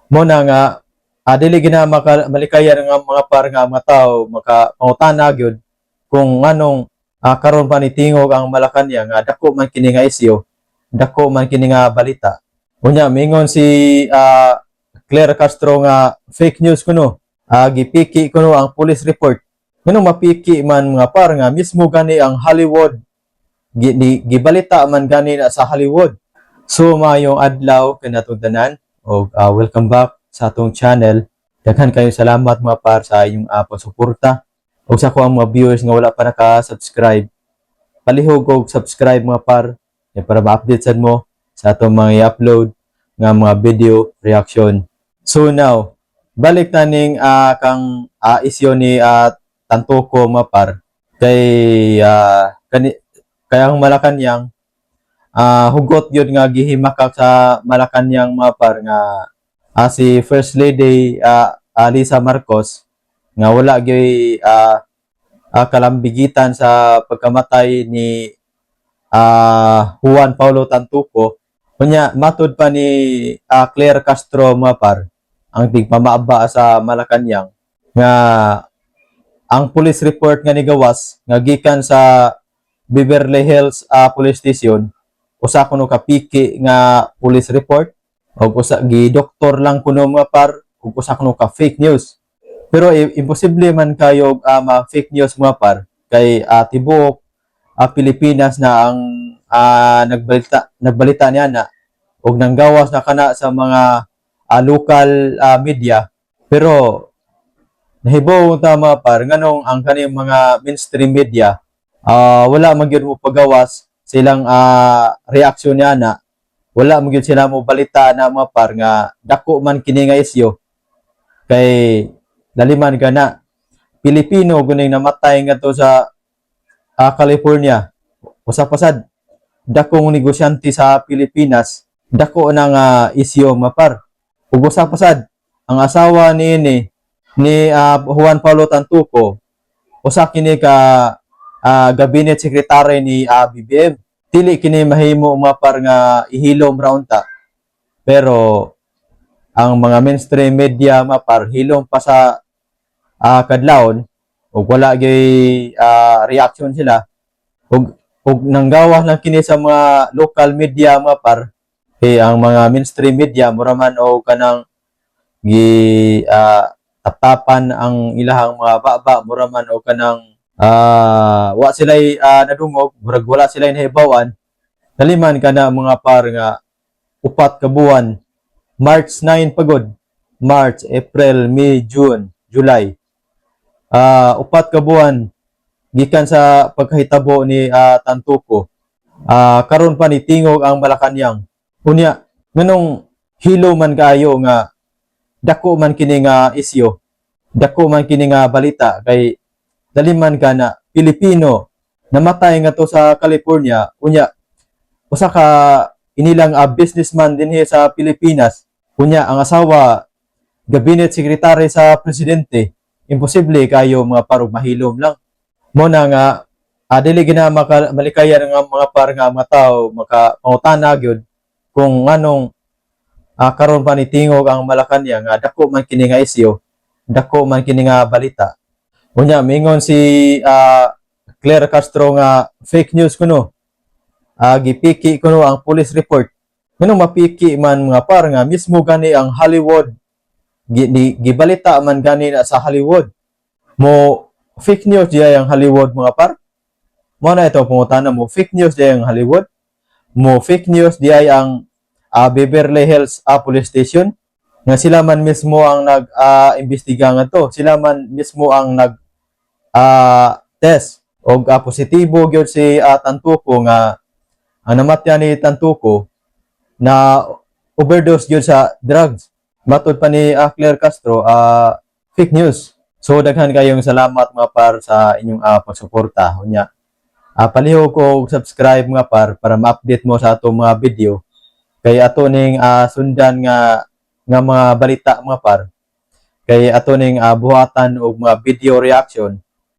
Mo na nga dili gina malikayan nga mga par nga mga tao maka gyud kung anong karon pa ni tingog ang Malacañang nga dako man kini nga isyu, dako man kini nga balita. Unya mingon si Claire Castro nga fake news kuno. Gipiki kuno ang police report. Nganong mapiki man mga par nga mismo gani ang Hollywood gibalita man gani na sa Hollywood. So mayong adlaw kanatong tanan og welcome back sa atong channel. Daghan kayo salamat mga par sa inyong pagsuporta. Og sa ko ang mga viewers nga wala pa naka-subscribe, palihog og subscribe mga par para ma-update sad mo sa atong mga i-upload nga mga video reaction. So now, balik taning kang isyu ni Tantuco mga par kay kaya ang Malacañang hugot yun nga gihimakak sa Malacañang mga par nga si First Lady Lisa Marcos nga wala gyud kalambigitan sa pagkamatay ni Juan Paulo Tantuco. Kunya matud pa ni Claire Castro mga par ang tigpamaaba sa Malacañang nga ang police report nga nigawas nga gikan sa Beverly Hills Police Station usa kuno ka piki nga police report og usa gi doktor lang kuno mga par ug usa kuno ka fake news. Pero imposible man kayo ma-fake news mga par kay tibuok Pilipinas na ang nagbalita niya na ug nanggawas na kana sa mga local media. Pero nahibaw ta mga par nganong ang kaning mga mainstream media wala man gyud mo pagawas silang reaksyon niya na wala man gyud sila mo balita na mga par nga dako man kini nga isyu kay daliman kana Pilipino guning namatay ngadto sa California. Usa pasad dakong negosyante sa Pilipinas, dako na nga isyu mapar. Ug usa pasad ang asawa ni Juan Paulo Tantuco, usa kini ka cabinet secretary ni BBM. Dili kini mahimo mapar nga ihilom raon ta. Pero ang mga mainstream media mapar hilom pa sa kadlawon ug wala gyud reaction sila ug nanggawas lang kini sa mga local media mapar ang mga mainstream media mura man og kanang tapapan ang ilahang mga baba mura man og kanang wa sila nadungog murag wala sila nahibawan daliman kana mga par nga upat ka buwan March 9 pagod March, April, May, June, July upat ka buwan gikan sa pagkahitabo ni Tantuco karon pa ni tingog ang Malacañang unya nganong hilo man kaayo nga dako man kini nga isyu, dako man kini nga balita kay daliman kana Pilipino namatay nga to sa California unya usa ka inilang businessman dinhi sa Pilipinas unya ang asawa cabinet secretary sa presidente. Imposible kayo mga parog mahilom lang. Mo na nga dili gina malikayan nga mga par nga mga tao maka gyud kung anong karon pa ni tingog ang Malacañang nga dako man kini nga isyu, dako man kini nga balita. Unya mingon si Claire Castro nga fake news kuno. Gipiki kuno ang police report. Nganong mapiki man mga par nga mismo gani ang Hollywood gibalita man gani na sa Hollywood. Mo fake news diya ang Hollywood mga par. Mo na ito pangutana mo fake news diya ang Hollywood. Mo fake news diya ang Beverly Hills Police Station nga sila man mismo ang nag-imbestiga nga to. Sila man mismo ang nag test og positibo gyud si Tantuco nga ang namatyan ni Tantuco na overdose gyud sa drugs. Matud pa ni Claire Castro fake news. So daghan kayong salamat mga par sa inyong pagsuporta. Unya palihog ko subscribe mga par para ma-update mo sa atong mga video kay ato ning sundan nga mga balita mga par kay ato ning buhatan og mga video reaction